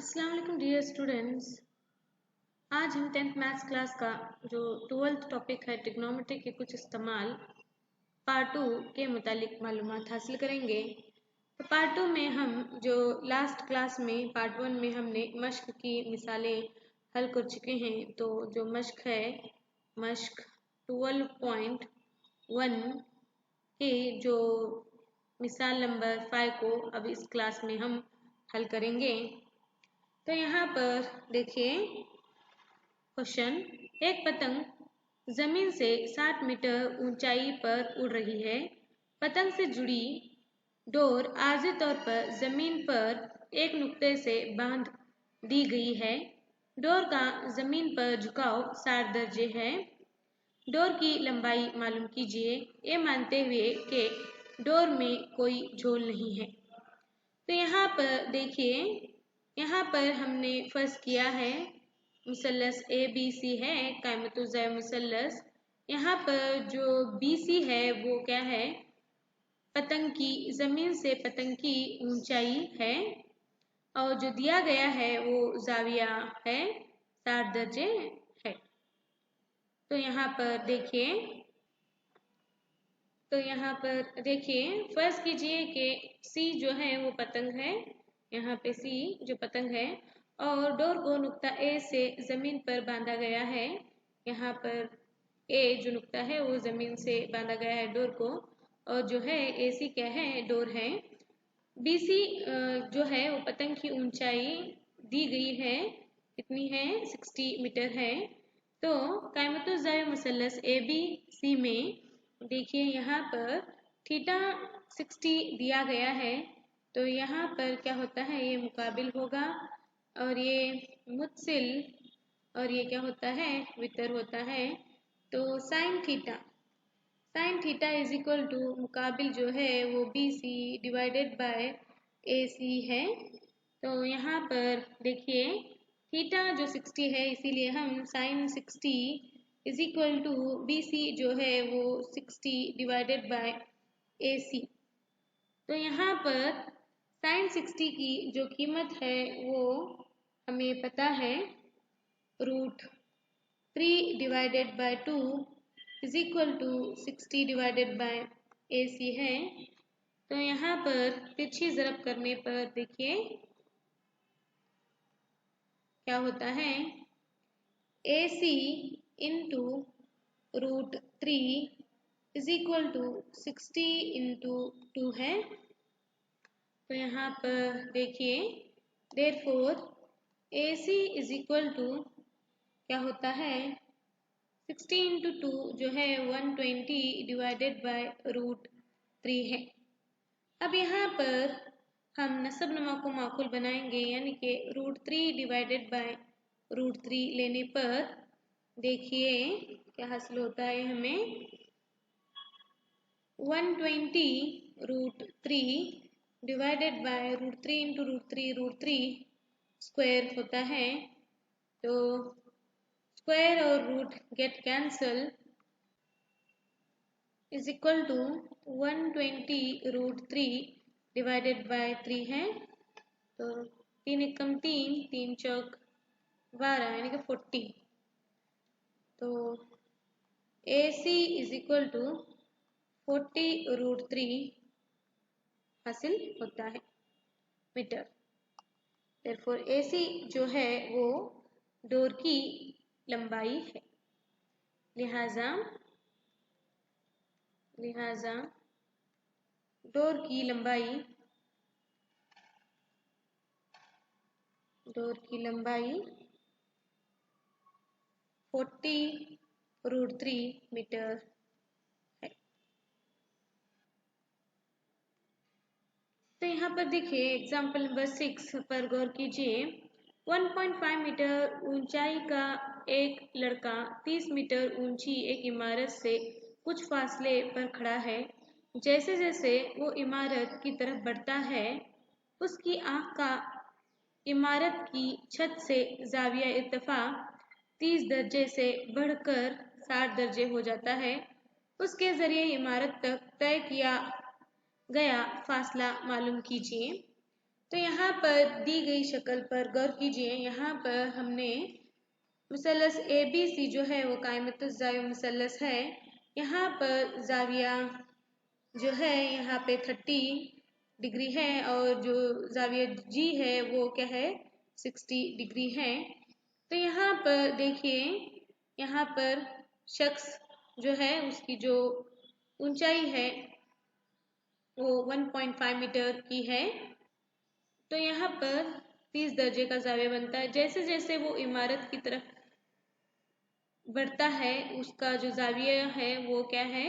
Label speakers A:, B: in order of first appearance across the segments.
A: अस्सलाम वालेकुम dear students. आज हम 10th मैथ्स क्लास का जो 12th टॉपिक है ट्रिग्नोमेट्री के कुछ इस्तेमाल पार्ट 2 के मुतालिक मालूमात हासिल करेंगे। तो पार्ट 2 में हम जो लास्ट क्लास में पार्ट 1 में हमने मश्क की मिसालें हल कर चुके हैं। तो जो मश्क है मश्क 12.1 के जो मिसाल नंबर 5 को अब इस क्लास में हम हल करेंगे। तो यहाँ पर देखिए क्वेश्चन, एक पतंग जमीन से 60 मीटर ऊंचाई पर उड़ रही है। पतंग से जुड़ी डोर आर्जी तौर पर जमीन पर एक नुक्ते से बांध दी गई है। डोर का जमीन पर झुकाव 60 दर्जे है। डोर की लंबाई मालूम कीजिए, ये मानते हुए कि डोर में कोई झोल नहीं है। तो यहाँ पर देखिए, यहाँ पर हमने फर्स्ट किया है मुसल्लस ABC है, कायमतुज़्ज़ाय मुसल्लस। यहाँ पर जो BC है वो क्या है, पतंग की जमीन से पतंग की ऊंचाई है, और जो दिया गया है वो जाविया है 60 दर्जे है। तो यहाँ पर देखिए फर्स्ट कीजिए कि C जो है वो पतंग है। यहाँ पे C जो पतंग है और डोर को नुक्ता A से जमीन पर बांधा गया है। यहाँ पर A जो नुक्ता है वो जमीन से बांधा गया है डोर को, और जो है AC क्या है, डोर है। BC जो है वो पतंग की ऊंचाई दी गई है, कितनी है, 60 मीटर है। तो कायमतुज़्ज़ाय मुसल्लस ABC में देखिए यहाँ पर थीटा 60 दिया गया है। तो यहाँ पर क्या होता है, ये मुकाबिल होगा और ये मुत्सिल, और ये क्या होता है, वितर होता है। तो sine theta is equal to मुकाबिल जो है वो BC डिवाइडेड बाय AC है। तो यहाँ पर देखिए थीटा जो 60 है, इसीलिए हम sine 60 is equal to BC जो है वो 60 डिवाइडेड बाय AC। तो यहाँ पर साइन 60 की जो कीमत है वो हमें पता है, √3 divided by 2 is equal to 60 divided by AC है। तो यहाँ पर तिरछी ज़रब करने पर देखिए क्या होता है, AC into √3 is equal to 60 into 2 है। तो यहाँ पर देखिए therefore AC is equal to क्या होता है, 60 इंटू 2 जो है 120 डिवाइडेड बाय √3 है। अब यहाँ पर हम नसब नमा को माकूल बनाएंगे, यानी कि √3 डिवाइडेड बाय √3 लेने पर देखिए क्या हासिल होता है, हमें 120 √3 डिवाइडेड बाय √3 इंटू √3 स्क्वायर होता है। तो स्क्वायर और root get cancel is equal to 120 √3 divided by 3 है। तो 3 एकम 3, 3 चौक 12 यानी कि 40। तो AC इज इक्वल टू 40 √3 हासिल होता है मीटर। therefore AC जो है वो डोर की लंबाई है, लिहाजा डोर की लंबाई 40 √3 मीटर है। तो यहाँ पर देखिए एग्जाम्पल नंबर 6 पर गौर कीजिए। 1.5 मीटर ऊंचाई का एक लड़का 30 मीटर ऊंची एक इमारत से कुछ फासले पर खड़ा है। जैसे जैसे वो इमारत की तरफ बढ़ता है, उसकी आँख का इमारत की छत से जाविया इर्तिफा 30 दर्जे से बढ़कर 60 दर्जे हो जाता है। उसके ज़रिए इमारत तक तय किया गया फासला मालूम कीजिए। तो यहाँ पर दी गई शक्ल पर गौर कीजिए। यहाँ पर हमने मुसल्लस ABC जो है वो कायमतुज़ ज़ाविया मुसल्लस है। यहाँ पर ज़ाविया जो है यहाँ पे 30 डिग्री है और जो ज़ाविया G है वो क्या है 60 डिग्री है। तो यहाँ पर देखिए, यहाँ पर शख्स जो है उसकी जो ऊंचाई है वो 1.5 मीटर की है। तो यहाँ पर 30 दर्जे का ज़ाविया बनता है। जैसे जैसे वो इमारत की तरफ बढ़ता है उसका जो ज़ाविया है वो क्या है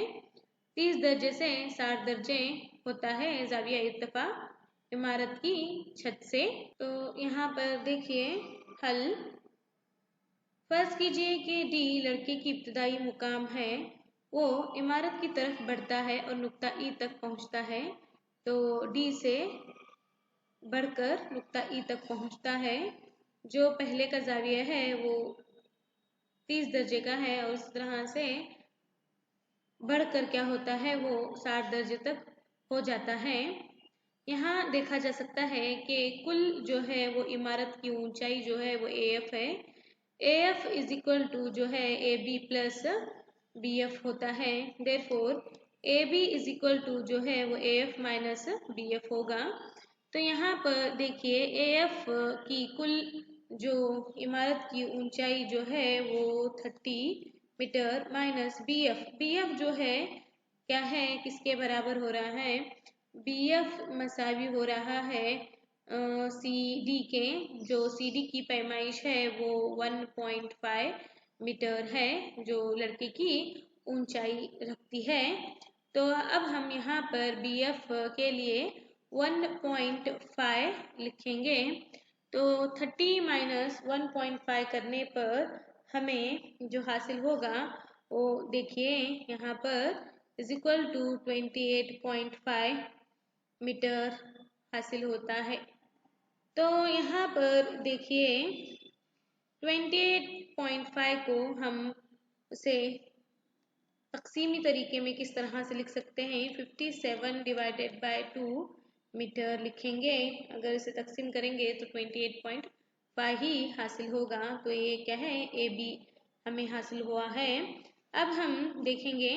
A: 30 दर्जे से 60 दर्जे होता है ज़ाविया इर्तिफा इमारत की छत से। तो यहाँ पर देखिए हल। फर्ज कीजिए कि D लड़के की इब्तदाई मुकाम है, वो इमारत की तरफ बढ़ता है और नुक्ता E तक पहुँचता है। तो D से बढ़कर नुक्ता E तक पहुँचता है। जो पहले का ज़ाविया है वो 30 दर्जे का है और इस तरह से बढ़कर क्या होता है वो 60 दर्जे तक हो जाता है। यहाँ देखा जा सकता है कि कुल जो है वो इमारत की ऊंचाई जो है वो AF है। AF इज इक्वल टू जो है AB प्लस BF होता है। Therefore AB is equal to जो है वो AF माइनस BF होगा। तो यहाँ पर देखिए AF की कुल जो इमारत की ऊंचाई जो है वो 30 मीटर माइनस BF जो है क्या है किसके बराबर हो रहा है BF मसावी हो रहा है CD के। जो CD की पैमाइश है वो 1.5 मीटर है जो लड़के की ऊंचाई रखती है। तो अब हम यहाँ पर BF के लिए 1.5 लिखेंगे। तो 30 माइनस 1.5 करने पर हमें जो हासिल होगा वो देखिए यहाँ पर इज इक्वल टू 28.5 मीटर हासिल होता है। तो यहाँ पर देखिए 28.5 को हम उसे तकसीमी तरीके में किस तरह से लिख सकते हैं 57 डिवाइडेड बाय 2 मीटर लिखेंगे। अगर इसे तकसीम करेंगे तो 28.5 ही हासिल होगा। तो ये क्या है AB हमें हासिल हुआ है। अब हम देखेंगे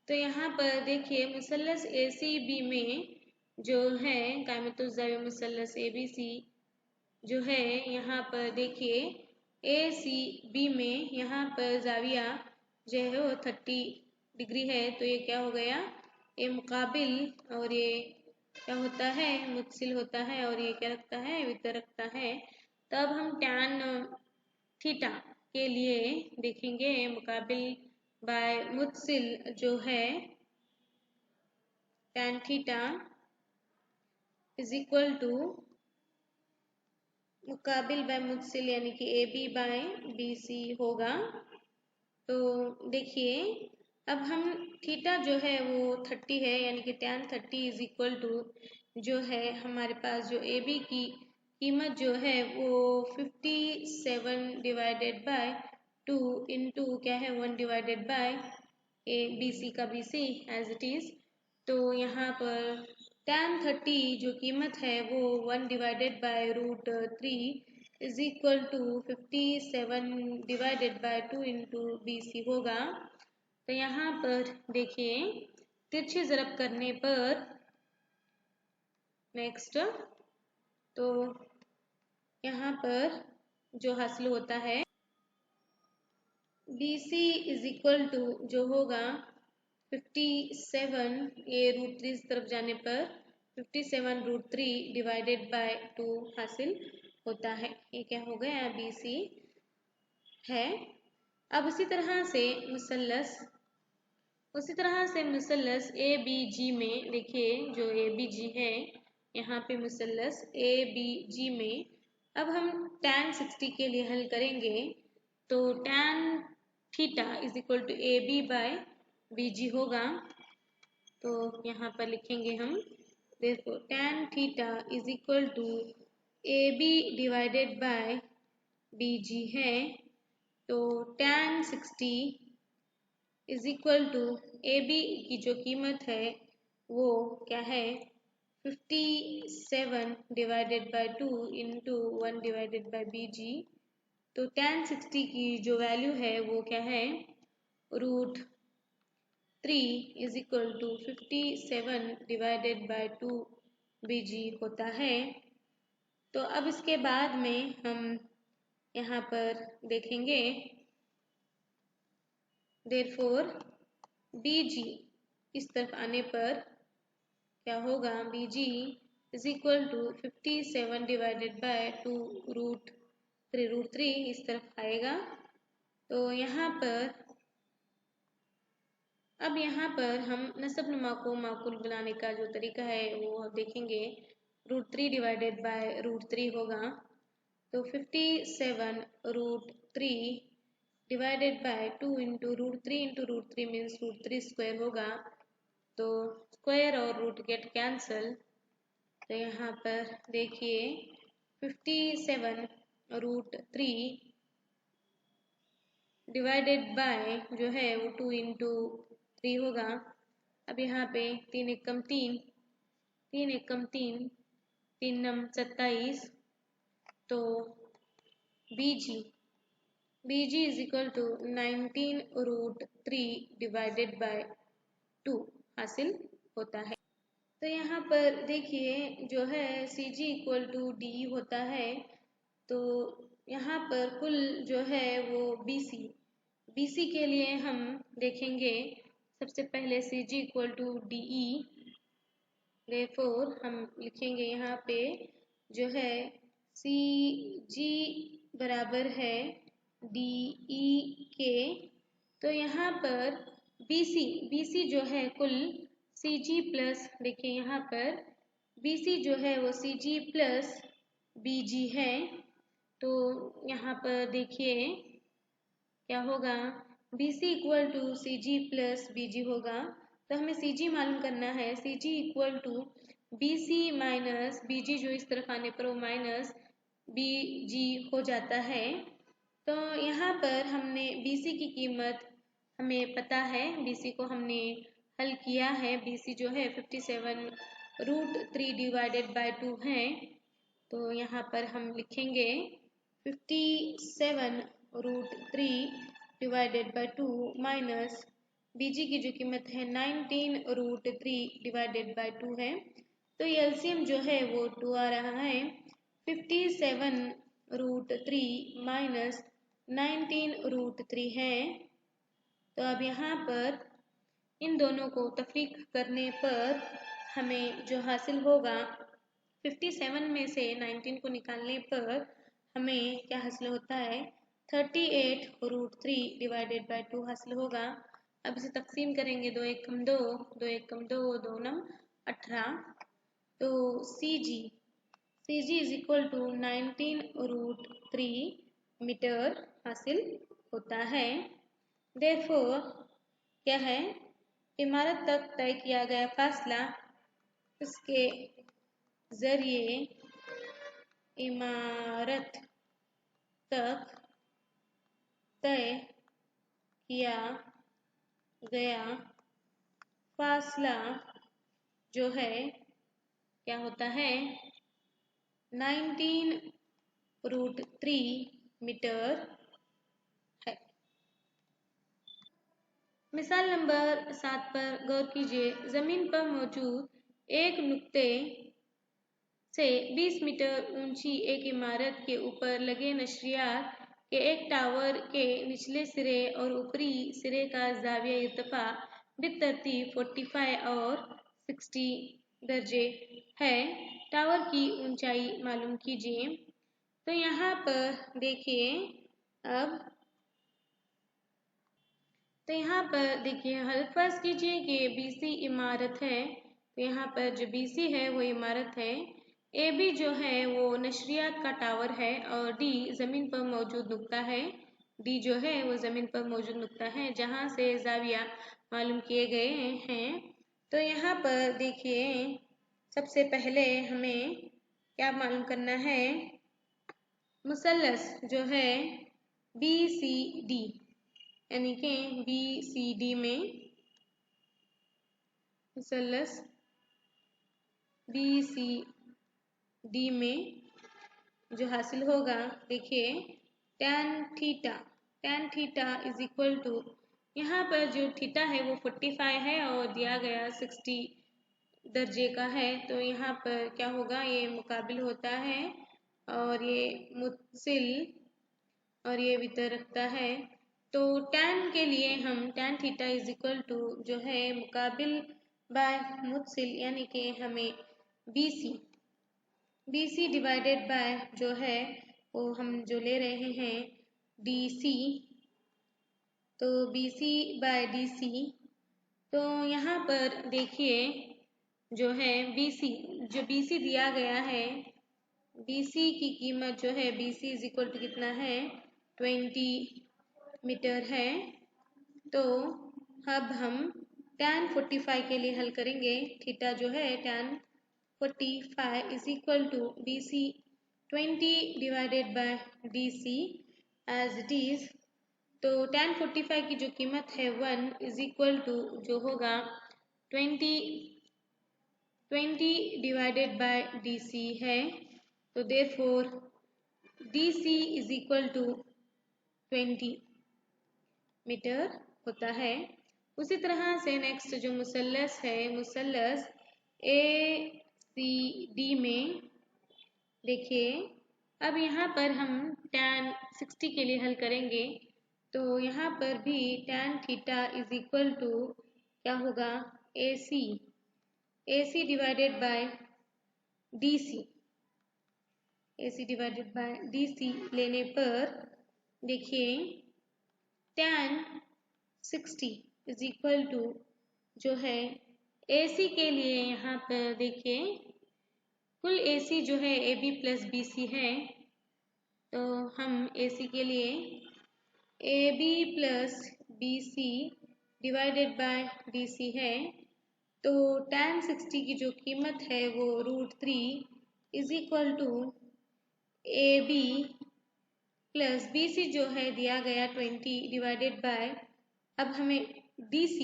A: तो यहाँ पर देखिए मुसल्लस ACB में जो है कायमतुज़ ज़ाविया मुसल्लस ABC जो है यहाँ पर देखिए ACB में यहाँ पर ज़ाविया जो है वो 30 डिग्री है। तो ये क्या हो गया ये मुकाबिल और ये क्या होता है मुत्सिल होता है और ये क्या रखता है वितर रखता है। तब हम टैन थीटा के लिए देखेंगे मुकाबिल बाय मुत्सिल जो है tan theta is equal to मुकाबिल बाय मुत्सिल यानी कि AB बाय BC होगा। तो देखिए अब हम थीटा जो है वो 30 है यानी कि टैन 30 इज इक्वल टू जो है हमारे पास जो AB की कीमत जो है वो 57 डिवाइडेड बाय 2 इंटू क्या है 1 डिवाइडेड बाय BC का BC एज इट इज। तो यहाँ पर टैन 30 जो कीमत है वो 1 divided by root 3 is equal to 57 divided by 2 into BC होगा। तो यहाँ पर देखिए तिरछी ज़रब करने पर नेक्स्ट तो यहाँ पर जो हासिल होता है BC इज इक्वल टू जो होगा 57 ये रूट 3 तरफ जाने पर 57 रूट 3 डिवाइडेड बाय 2 हासिल होता है। ये क्या हो गया BC है। अब उसी तरह से मुसल्लस ABG में देखिए जो ABG है यहाँ पे मुसल्लस ABG में अब हम tan 60 के लिए हल करेंगे। तो tan theta is equal to AB by BG होगा। तो यहाँ पर लिखेंगे हम देखो tan theta is equal to AB divided by BG है। तो tan 60 is equal to AB की जो कीमत है वो क्या है 57 divided by 2 into 1 divided by BG। तो tan 60 की जो वैल्यू है वो क्या है, √3 is equal to 57 divided by 2 BG होता है। तो अब इसके बाद में हम यहाँ पर देखेंगे, देयरफॉर BG इस तरफ आने पर क्या होगा, BG is equal to 57 divided by 2 √3 इस तरफ आएगा। तो यहाँ पर अब यहाँ पर हम नसबनुमा को माकूल बनाने का जो तरीका है वो देखेंगे। √3 डिवाइडेड बाय √3 होगा, तो 57 √3 divided by 2 into √3 means √3 square होगा। तो स्क्वायर और रूट गेट कैंसल। तो यहाँ पर देखिए 57 √3 डिवाइडेड बाय जो है वो 2 इंटू 3 होगा। अब यहाँ पे 3 एकम 3, 3 एकम 3, 3 नम 27। तो BG is equal to 19 √3 divided by 2 हासिल होता है। तो यहाँ पर देखिए जो है CG इक्वल टू D होता है। तो यहाँ पर कुल जो है वो BC के लिए हम देखेंगे, सबसे पहले CG equal to DE। Therefore हम लिखेंगे यहाँ पे जो है CG बराबर है DE के। तो यहाँ पर BC जो है कुल CG प्लस, देखिए यहाँ पर BC जो है वो CG प्लस BG है। तो यहाँ पर देखिए क्या होगा, BC equal to CG plus BG होगा। तो हमें CG मालूम करना है, CG equal to BC minus BG, जो इस तरफ आने पर वो माइनस BG हो जाता है। तो यहाँ पर हमने BC की कीमत हमें पता है, BC को हमने हल किया है। BC जो है 57 √3 डिवाइडेड बाय 2 है। तो यहाँ पर हम लिखेंगे 57 √3 डिवाइडेड बाय 2 माइनस BG की जो कीमत है 19 √3 डिवाइडेड बाय 2 है। तो ये एलसीएम जो है वो 2 आ रहा है। 57 √3 माइनस 19 √3 है। तो अब यहाँ पर इन दोनों को तफरीक करने पर हमें जो हासिल होगा, 57 में से 19 को निकालने पर हमें क्या हासिल होता है, 38 √3 डिवाइडेड बाय 2 हासिल होगा। अब इसे तकसीम करेंगे, 2 एकम 2, 2 एकम 2, 2 नम 18। तो CG is equal to 19 √3 metre हासिल होता है। देयरफॉर क्या है, इमारत तक तय किया गया फासला, उसके जरिए इमारत तक तय किया गया फासला जो है क्या होता है, 19 √3 मीटर है। मिसाल नंबर 7 पर गौर कीजिए। जमीन पर मौजूद एक नुक्ते से 20 मीटर ऊंची एक इमारत के ऊपर लगे नशरियात के एक टावर के निचले सिरे और ऊपरी सिरे का जाविया इर्तिफा बितरतीब 45 और 60 दर्जे है। टावर की ऊंचाई मालूम कीजिए। तो यहाँ पर देखिए, अब तो यहाँ पर देखिए फर्ज कीजिए कि BC इमारत है। तो यहाँ पर जो BC है वो इमारत है, AB जो है वो नशरियात का टावर है और D ज़मीन पर मौजूद नुक्ता है। D जो है वो ज़मीन पर मौजूद नुक्ता है जहाँ से जाविया मालूम किए गए हैं। तो यहाँ पर देखिए सबसे पहले हमें क्या मालूम करना है, मुसल्लस जो है BCD, यानी कि BCD में मुसल्लस BCD में जो हासिल होगा, देखिए tan theta is equal to, यहाँ पर जो थीटा है वो 45 है और दिया गया 60 दर्जे का है, तो यहाँ पर क्या होगा, ये मुकाबिल होता है और ये मुत्सिल और ये वितर रखता है। तो tan के लिए हम tan theta is equal to जो है मुकाबिल बाय मुत्सिल, यानी कि हमें BC डिवाइडेड बाय जो है वो हम जो ले रहे हैं DC, तो BC बाय DC। तो यहाँ पर देखिए जो है BC दिया गया है, BC की कीमत जो है BC इज इक्वल टू कितना है 20 मीटर है। तो अब हम tan 45 के लिए हल करेंगे, थीटा जो है tan 45 is equal to BC 20 divided by DC as it is. तो tan 45 की जो कीमत है 1 इज इक्वल टू जो होगा 20 डिवाइडेड बाय DC है, तो therefore DC is equal to 20 metre होता है। उसी तरह से नेक्स्ट जो मुसल्लस है, मुसल्लस ACD में देखिए, अब यहाँ पर हम tan 60 के लिए हल करेंगे, तो यहाँ पर भी tan theta is equal to क्या होगा AC डिवाइडेड बाय DC लेने पर देखिए tan 60 इज इक्वल टू जो है AC के लिए यहाँ पर देखिए कुल AC जो है AB प्लस BC है, तो हम AC के लिए AB plus BC divided by DC है, तो tan 60 की जो कीमत है वो √3 is equal to AB plus BC जो है दिया गया 20 डिवाइडेड बाय, अब हमें DC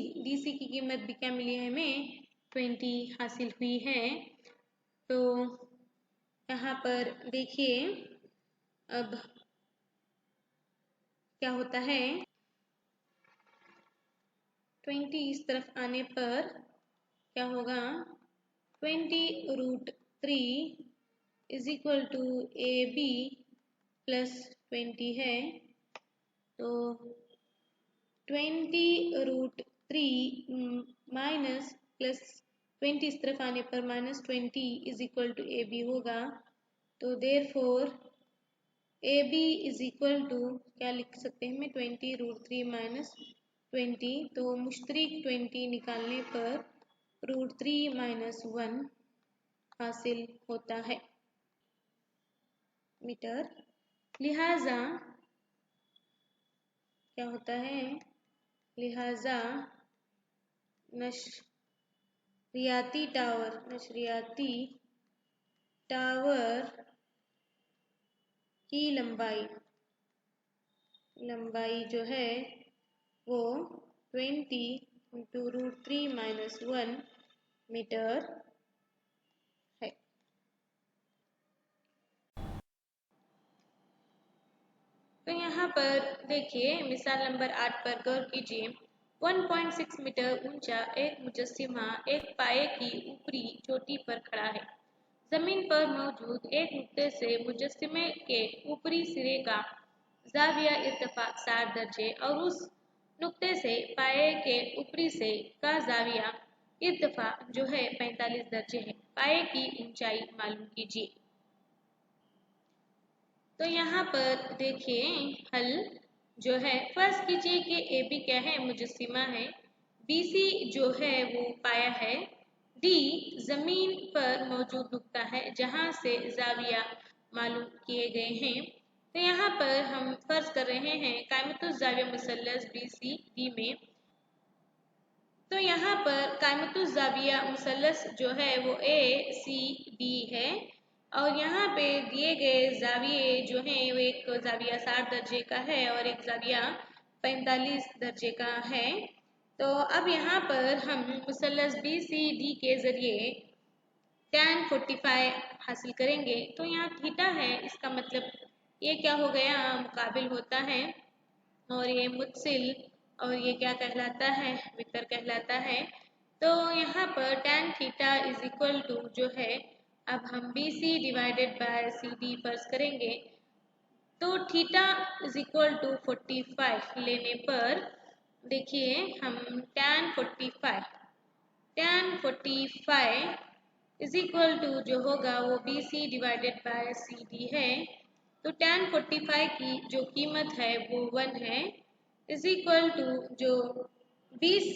A: की कीमत भी क्या मिली है, हमें 20 हासिल हुई है। तो यहाँ पर देखिए अब क्या होता है, 20 इस तरफ आने पर क्या होगा 20√3 is equal to AB plus 20 है, तो 20√3 माइनस प्लस 20 इस तरफ आने पर -20 इज इक्वल टू AB होगा, तो therefore AB is equal to क्या लिख सकते हैं, 20√3 माइनस 20, तो मुश्तरिक 20 निकालने पर √3 माइनस 1 हासिल होता है मीटर। लिहाजा क्या होता है, लिहाजा नशरियाती टावर की लंबाई जो है वो 20 इंटू √3 माइनस 1 मीटर है। तो यहाँ पर देखिए मिसाल नंबर 8 पर गौर कीजिए। 1.6 मीटर ऊंचा एक मुजस्सिमा एक पाए की ऊपरी चोटी पर खड़ा है। जमीन पर मौजूद एक नुक्ते से मुजस्सिमे के ऊपरी सिरे का ज़ाविया इर्तिफा 60 दर्जे और उस नुक्ते से पाए के ऊपरी से का ज़ाविया इर्तिफा जो है 45 दर्जे है। पाए की ऊंचाई मालूम कीजिए। तो यहाँ पर देखिए हल जो है, फर्ज कीजिए कि AB क्या है, मुजस्सिमा है, BC जो है वो पाया है, D जमीन पर मौजूद नुक्ता है जहाँ से ज़ाविया मालूम किए गए हैं। तो यहाँ पर हम फर्ज कर रहे हैं कायमतुज़ ज़ाविया मुसल्लस BCD में। तो यहाँ पर कायमतुज़ ज़ाविया मुसल्लस जो है वो ACD है और यहाँ पे दिए गए ज़ाविये जो हैं वो एक ज़ाविया 60 दर्जे का है और एक ज़ाविया 45 दर्जे का है। तो अब यहाँ पर हम मुसल्लस BCD के ज़रिए tan 45 हासिल करेंगे। तो यहाँ थीटा है, इसका मतलब ये क्या हो गया, मुकाबिल होता है, और ये मुत्सिल, और ये क्या कहलाता है, वितर कहलाता है। तो यहाँ पर tan theta is equal to जो है, अब हम BC डिवाइडेड बाय CD फर्ज करेंगे। तो थीटा इज इक्वल टू 45 लेने पर देखिए हम tan 45 इज इक्वल टू जो होगा वो BC डिवाइडेड बाय CD है। तो tan 45 की जो कीमत है वो 1 है, इज इक्वल टू जो BC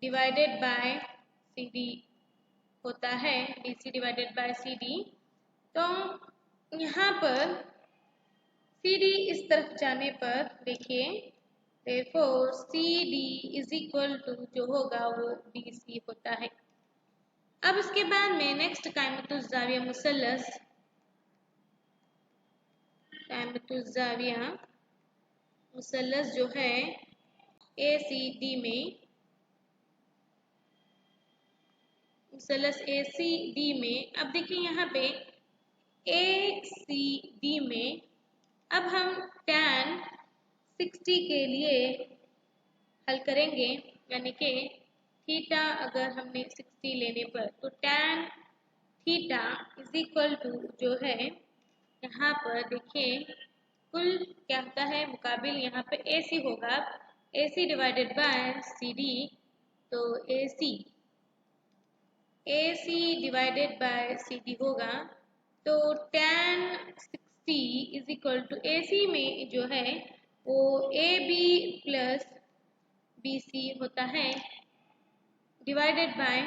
A: डिवाइडेड बाय CD होता है, BC डिवाइडेड बाय CD। तो यहाँ पर CD इस तरफ जाने पर देखिए, therefore CD is equal to जो होगा वो BC होता है। अब इसके बाद में नेक्स्ट कायमतुज़्ज़ाविया मुसल्लस, कायमतुज़्ज़ाविया मुसल्लस जो है ACD में, मुसल्लस ACD में, अब देखिए यहाँ पे ACD में अब हम tan 60 के लिए हल करेंगे, यानी कि थीटा अगर हमने 60 लेने पर, तो tan theta is equal to जो है, यहाँ पर देखिए कुल क्या होता है, मुकाबिल यहाँ पे AC होगा, AC डिवाइडेड बाय CD। तो AC डिवाइडेड बाय CD होगा। तो tan 60 is equal to AC में जो है वो AB प्लस BC होता है, डिवाइडेड बाय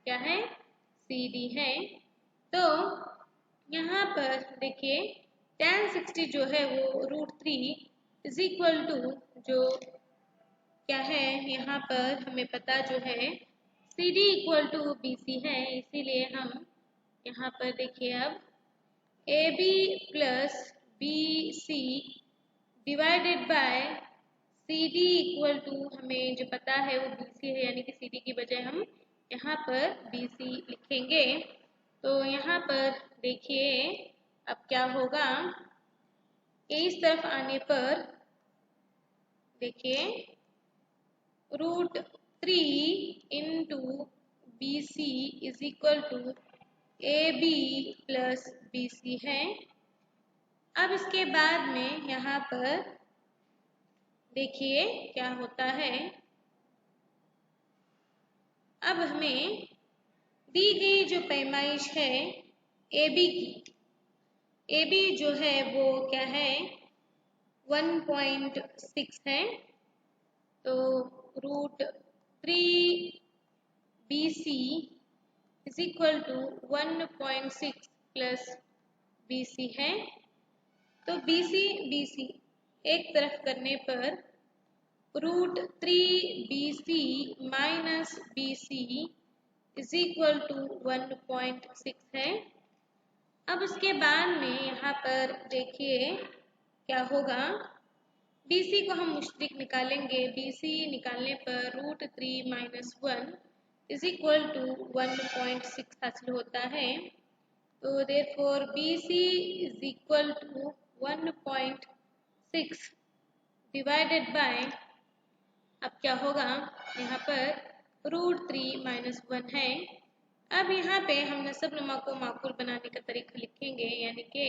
A: क्या है, CD है। तो यहाँ पर देखिए tan 60 जो है वो √3 इज इक्वल टू जो क्या है, यहाँ पर हमें पता जो है CD इक्वल टू BC है, इसीलिए हम यहाँ पर देखिए अब AB plus BC divided by CD equal to, हमें जो पता है वो BC है, यानी कि CD की बजाय हम यहाँ पर BC लिखेंगे। तो यहाँ पर देखिए अब क्या होगा, इस तरफ आने पर देखिए √3 into BC is equal to AB plus BC है। अब इसके बाद में यहाँ पर देखिए क्या होता है, अब हमें दी गई जो पैमाइश है AB की, AB जो है वो क्या है 1.6 है। तो √3 BC is equal to 1.6 plus BC है। तो BC एक तरफ करने पर √3 BC minus BC is equal to 1.6 है। अब उसके बाद में यहाँ पर देखिए क्या होगा, BC को हम मुश्तरिक निकालेंगे, BC निकालने पर √3 माइनस 1 इज इक्वल टू 1.6 हासिल होता है। तो therefore BC is equal to 1.6 divided by, अब क्या होगा, यहाँ पर √3 माइनस 1 है। अब यहाँ पे हम नसब नुमा को माकूल बनाने का तरीका लिखेंगे, यानी कि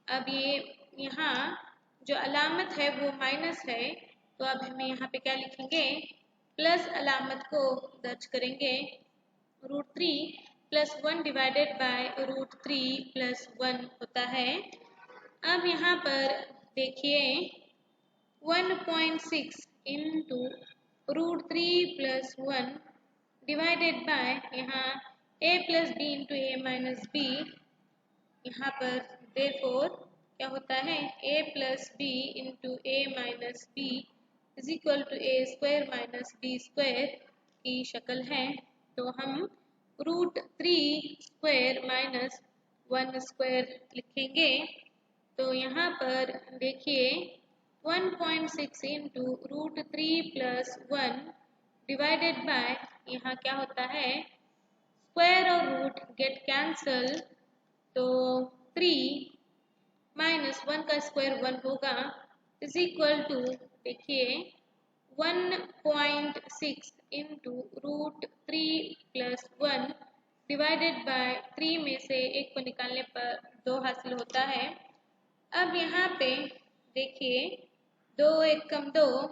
A: अब ये यहाँ जो अलामत है वो माइनस है, तो अब हमें यहाँ पे क्या लिखेंगे, प्लस अलामत को दर्ज करेंगे, √3 प्लस 1 डिवाइडेड बाय √3 प्लस 1 होता है। अब यहाँ पर देखिए 1.6 इंटू √3 प्लस 1 डिवाइडेड बाय यहाँ A plus B into A minus B, यहाँ पर देयरफॉर क्या होता है A plus B into A minus B is equal to A square minus B square की शक्ल है। तो हम √3 स्क्वायर माइनस 1 स्क्वायर लिखेंगे। तो यहाँ पर देखिए 1.6 इंटू √3 प्लस 1 डिवाइडेड बाय यहाँ क्या होता है स्क्वायर और रूट गेट कैंसल, तो 3 माइनस 1 का स्क्वायर 1 होगा इज इक्वल टू, देखिए 1.6 into root 3 plus 1 divided by 3 में से 1 को निकालने पर 2 हासिल होता है। अब यहाँ पे देखिए 2 1 कम 2,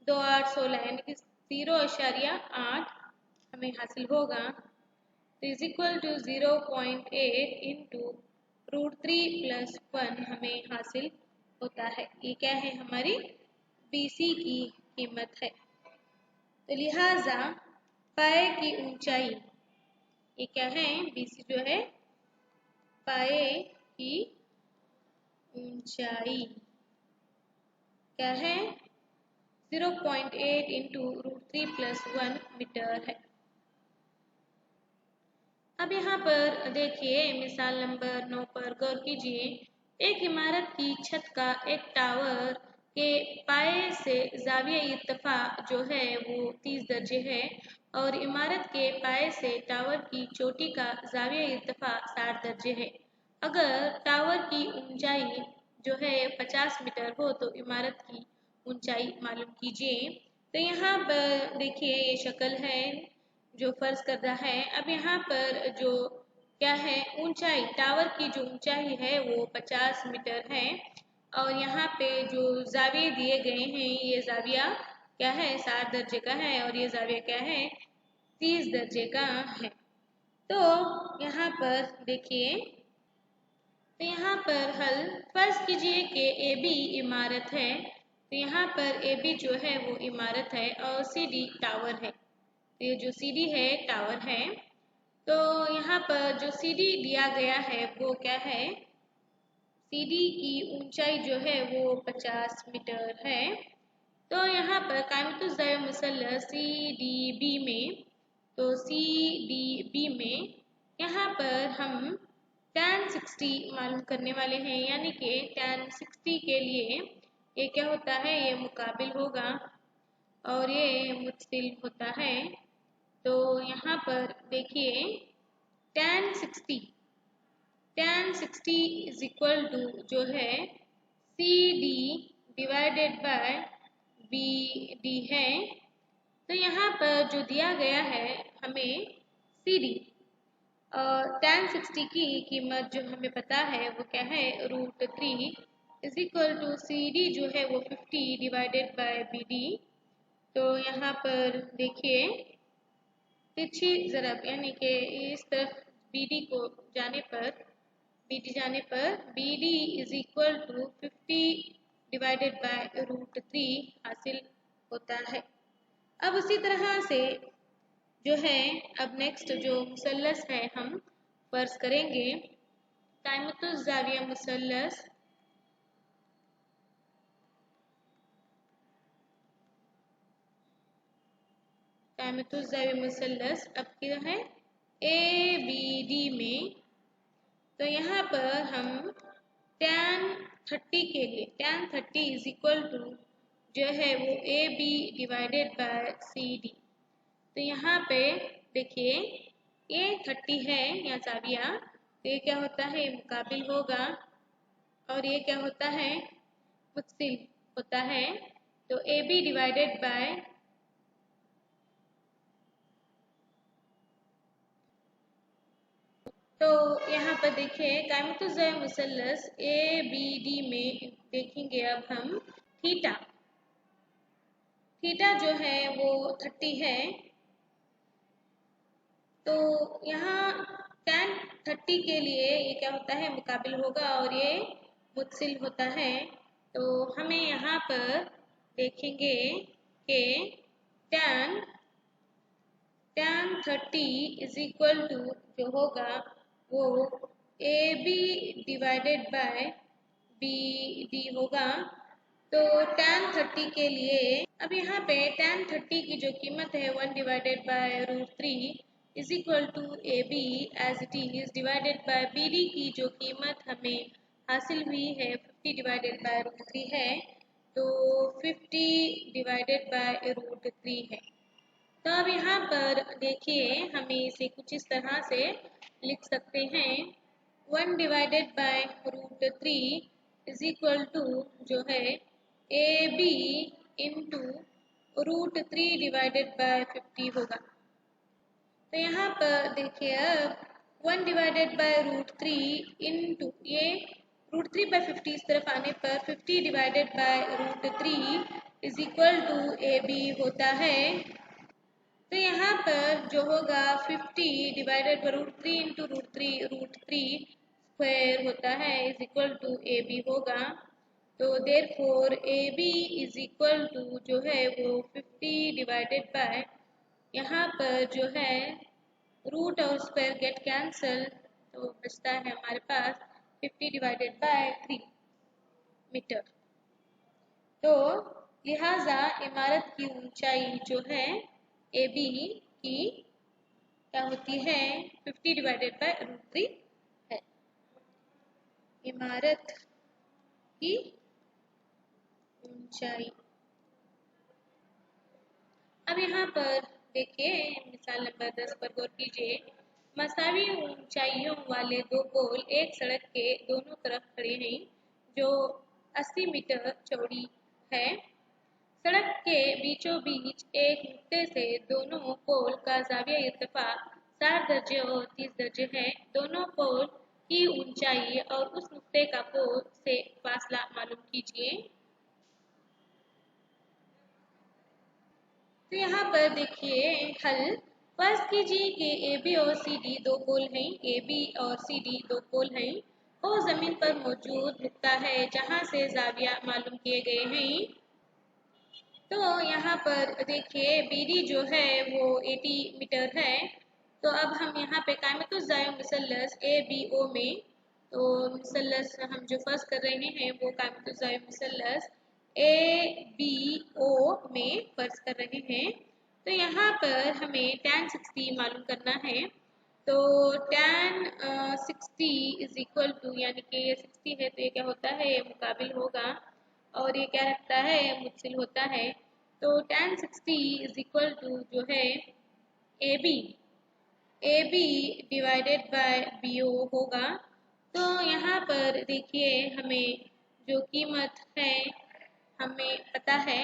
A: 2 8 16 यानी कि 0.8 हमें हासिल होगा, तो is equal to 0.8 into root 3 plus 1 हमें हासिल होता है। ये क्या है, हमारी BC की कीमत है। तो लिहाजा पाए की ऊंचाई, ये क्या है, BC जो है पाए की ऊंचाई क्या है 0.8 इंटू रूट 3 प्लस 1 मीटर है। अब यहाँ पर देखिए मिसाल नंबर 9 पर गौर कीजिए। एक इमारत की छत का एक टावर के पाए से जाविया इर्तिफा जो है वो 30 दर्जे है और इमारत के पाए से टावर की चोटी का जाविया इर्तिफा 60 दर्जे है। अगर टावर की ऊंचाई जो है 50 मीटर हो तो इमारत की ऊंचाई मालूम कीजिए। तो यहाँ पर देखिए ये शक्ल है जो फर्ज कर रहा है। अब यहाँ पर जो क्या है, ऊंचाई टावर की जो ऊंचाई है वो 50 मीटर है और यहाँ पे जो जाविये दिए गए हैं ये जाविया क्या है 60 दर्जे का है और ये जाविया क्या है 30 दर्जे का है। तो यहाँ पर देखिए, तो यहाँ पर हल फर्ज कीजिए कि AB इमारत है, तो यहाँ पर AB जो है वो इमारत है और CD टावर है। ये जो CD है टावर है। तो यहाँ पर जो CD दिया गया है वो क्या है, CD की ऊंचाई जो है वो 50 मीटर है। तो यहाँ पर कायमतुज़्ज़ाविया मुसल्लस CDB में, तो CDB में यहाँ पर हम tan 60 मालूम करने वाले हैं, यानी कि tan 60 के लिए ये क्या होता है, ये मुकाबिल होगा और ये मुत्सिल होता है। तो यहाँ पर देखिए tan 60 इज इक्वल टू जो है CD डिवाइडेड बाय BD है। तो यहाँ पर जो दिया गया है हमें CD और tan 60 की कीमत जो हमें पता है वो क्या है root 3 is equal to CD जो है वो 50 डिवाइडेड बाय BD। तो यहाँ पर देखिए तिरछी ज़रब यानी कि इस तरफ BD को जाने पर BD is equal to 50 divided by root 3 हासिल होता है। अब उसी तरह से जो है अब नेक्स्ट जो मुसल्लस है हम फर्ज करेंगे कायमतुज़्ज़ाविया मुसल्लस, कायमतुज़्ज़ाविया मुसल्लस अब क्या है ABD में। तो यहाँ पर हम tan 30 के लिए tan 30 इज इक्वल टू जो है वो AB डिवाइडेड बाय CD। तो यहाँ पे देखिए ये 30 है यहाँ जाविया, तो ये क्या होता है मुकाबिल होगा और ये क्या होता है मुत्सिल होता है। तो AB डिवाइडेड बाय तो यहाँ पर देखिए कायमतुज़्ज़ाविया मुसल्लस ABD में देखेंगे अब हम थीटा जो है वो 30 है। तो यहाँ tan 30 के लिए ये क्या होता है मुकाबिल होगा और ये मुत्सिल होता है। तो हमें यहाँ पर देखेंगे कि tan 30 इज इक्वल टू जो होगा वो AB डिवाइडेड बाय BD होगा। तो tan 30 के लिए अब यहाँ पे tan 30 की जो कीमत है 1 divided by root 3 is equal to AB as it is divided by BD की जो कीमत हमें हासिल हुई है 50 डिवाइडेड बाय रूट 3 है। तो 50 डिवाइडेड बाय रूट 3 है। तो अब यहाँ पर देखिए हमें इसे कुछ इस तरह से लिख सकते हैं 1 divided by √3 is equal to जो है A B into √3 divided by 50 होगा। तो यहाँ पर देखिए अब 1 डिवाइडेड बाय √3 इंटू ये √3 बाय 50 इस तरफ आने पर 50 divided by √3 is equal to A B होता है। तो यहाँ पर जो होगा 50 डिवाइडेड बाय √3 इंटू √3 स्क्वायर होता है is equal to A B होगा। तो therefore A B is equal to जो है वो 50 डिवाइडेड बाय यहाँ पर जो है रूट और स्क्वायर गेट कैंसल, तो बचता है हमारे पास 50 डिवाइडेड बाय 3 मीटर। तो लिहाजा इमारत की ऊंचाई जो है ए बी की क्या होती है 50 डिवाइडेड बाय √3 है। इमारत की ऊंचाई। अब यहाँ पर देखिए मिसाल नंबर 10 पर गौर कीजिए। मसावी ऊंचाइयों वाले दो पोल एक सड़क के दोनों तरफ खड़े हैं जो 80 मीटर चौड़ी है। सड़क के बीचों बीच एक नुक्ते से दोनों पोल का जाविया इर्तिफा 60 दर्जे और 30 दर्जे है। दोनों पोल की ऊंचाई और उस नुक्ते का पोल से फासला मालूम कीजिए। तो यहाँ पर देखिए हल। फर्ज कीजिए कि ए बी और सी डी दो पोल हैं। ए बी और सी डी दो पोल हैं और जमीन पर मौजूद नुक्ता है जहाँ से जाविया मालूम किए गए हैं। तो यहाँ पर देखिए बी डी जो है वो 80 मीटर है। तो अब हम यहाँ पे कायमतुज़्ज़ाया मुसल्लस ए बी ओ में, तो मुसल्लस हम जो फर्ज कर रहे हैं वो कायमतुज़्ज़ाया मुसल्लस ए बी ओ में फर्ज कर रहे हैं। तो यहाँ पर हमें tan 60 मालूम करना है। तो tan 60 इज इक्वल टू, यानी कि ये 60 है तो ये क्या होता है ये मुकाबिल होगा और ये क्या रखता है मुत्सिल होता है। तो tan 60 इज इक्वल टू जो है A B divided by B O होगा। तो यहाँ पर देखिए हमें जो कीमत है हमें पता है।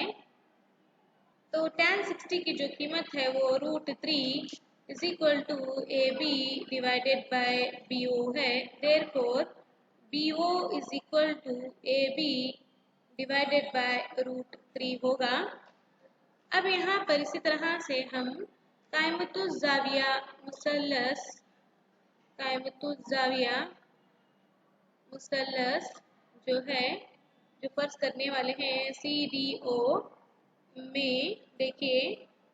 A: तो tan 60 की जो कीमत है वो √3 is equal to A B divided by B O है। Therefore B O is equal to A B divided by √3 होगा। अब यहाँ पर इसी तरह से हम कायमतुज़्ज़ाविया मुसल्लस जो है जो फर्ज करने वाले हैं सी डी ओ में देखिए।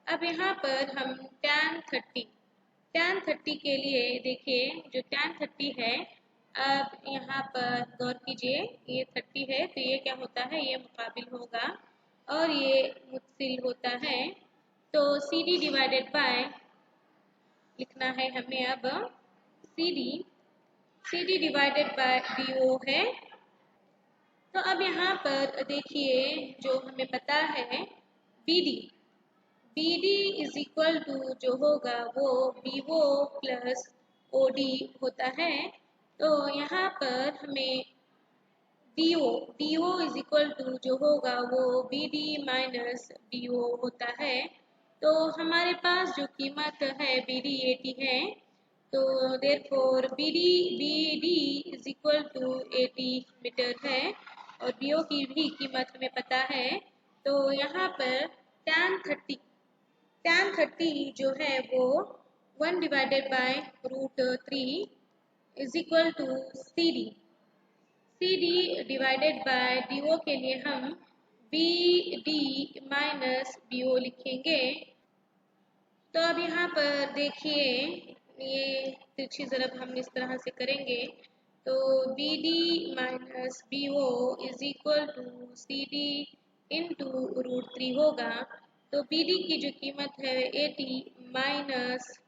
A: अब यहाँ पर हम tan 30 के लिए देखिए जो tan 30 है, अब यहाँ पर गौर कीजिए ये 30 है तो ये क्या होता है ये मुकाबिल होगा और ये मुत्सिल होता है। तो सी डी डिवाइडेड बाय लिखना है हमें अब C D divided by B O है। तो अब यहाँ पर देखिए जो हमें पता है B D is equal to जो होगा वो B O plus O D होता है। तो यहाँ पर हमें D O is equal to जो होगा वो B D minus B O होता है। तो हमारे पास जो कीमत है बी डी 80 है। तो therefore B D is equal to 80 metre है और बी ओ की भी कीमत हमें पता है। तो यहाँ पर tan 30 जो है वो 1 divided by √3 is equal to C D divided by D O के लिए हम B D minus B O लिखेंगे। तो अब यहाँ पर देखिए ये तिरछी ज़रब हम इस तरह से करेंगे। तो B D minus B O is equal to C D into √3 होगा। तो बी डी की जो कीमत है 80 माइनस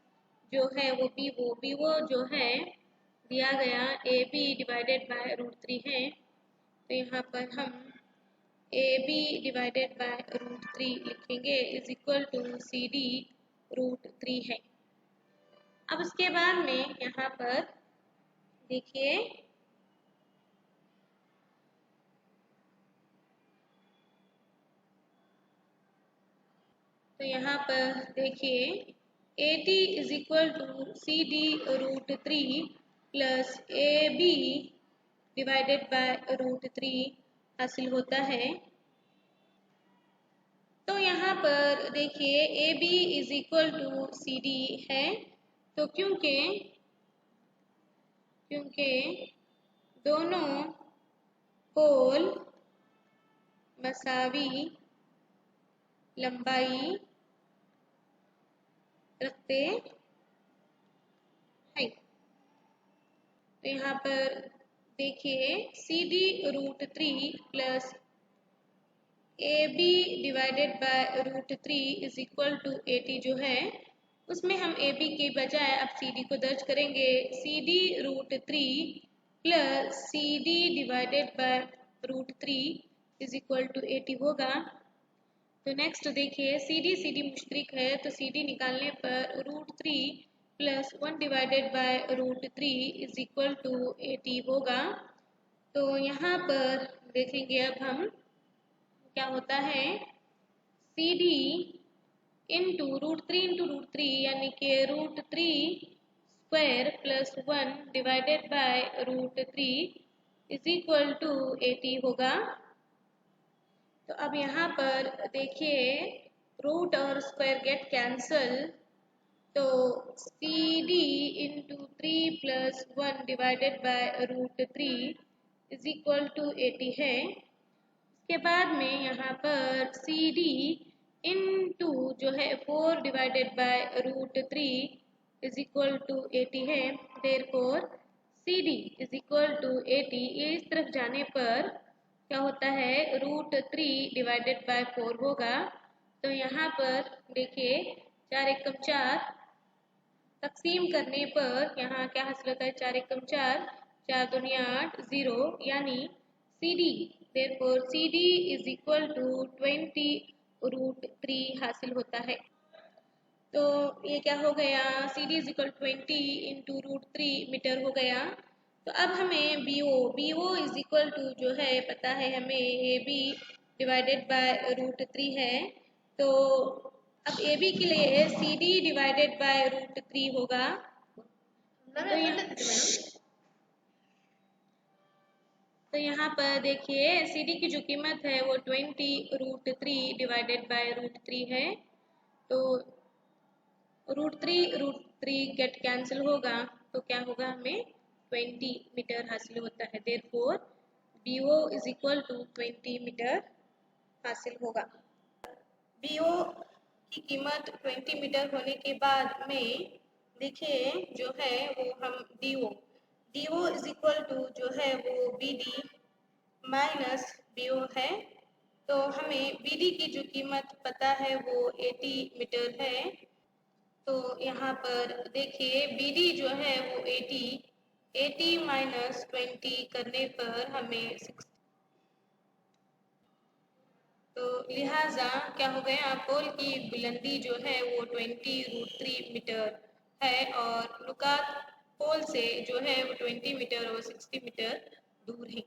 A: जो है वो बी ओ जो है दिया गया ए बी डिवाइडेड बाय √3 है। तो यहाँ पर हम ए बी डिवाइडेड बाय √3 लिखेंगे is equal to C D √3 है। अब उसके बाद में यहाँ पर देखिए तो यहाँ पर देखिए AT is equal to CD √3 plus AB divided by √3 हासिल होता है। तो यहाँ पर देखिए AB is equal to CD है, तो क्योंकि दोनों पोल मसावी लंबाई रखते हैं। तो यहाँ पर देखिए CD √3 plus AB divided by √3 is equal to AT जो है उसमें हम AB के बजाय अब CD को दर्ज करेंगे। CD √3 plus CD divided by √3 is equal to AT होगा। तो नेक्स्ट देखिए CD मुश्तरिक है, तो CD निकालने पर √3 plus 1 divided by √3 is equal to AT होगा। तो यहाँ पर देखेंगे अब हम क्या होता है CD इंटू √3 यानी कि √3 square plus 1 divided by √3 is equal to AT होगा। तो अब यहाँ पर देखिए रूट और स्क्वायर गेट कैंसल, तो CD into 3 plus 1 divided by √3 is equal to AT है। उसके बाद में यहाँ पर CD इंटू जो है 4 divided by √3 is equal to AT है। Therefore CD is equal to AT। ये इस तरफ जाने पर क्या होता है √3 डिवाइडेड बाय 4 होगा। तो यहाँ पर देखिए 4 एकम 4 तकसीम करने पर यहाँ क्या हासिल होता है 4 एकम 4 4 दूनी 8 0 यानी CD therefore CD is equal to 20 √3 हासिल होता है। तो ये क्या हो गया CD is equal 20 into √3 metre हो गया। तो अब हमें BO इज इक्वल टू जो है पता है हमें AB डिवाइडेड बाय √3 है। तो अब AB के लिए CD डिवाइडेड बाय √3 होगा। तो यहाँ पर देखिए CD की जो कीमत है वो 20 √3 डिवाइडेड बाय √3 है। तो √3 गेट कैंसिल होगा, तो क्या होगा हमें 20 मीटर हासिल होता है। Therefore BO is equal to 20 metre हासिल होगा। BO की कीमत 20 मीटर होने के बाद में देखिए जो है वो हम DO इज इक्वल टू जो है वो BD माइनस BO है। तो हमें BD की जो कीमत पता है वो 80 मीटर है। तो यहाँ पर देखिए BD जो है वो 80 माइनस 20 करने पर हमें 60। तो लिहाजा क्या हो गया पोल की बुलंदी जो है वो 20 √3 मीटर है और नुकात पोल से जो है वो 20 मीटर और 60 मीटर दूर है।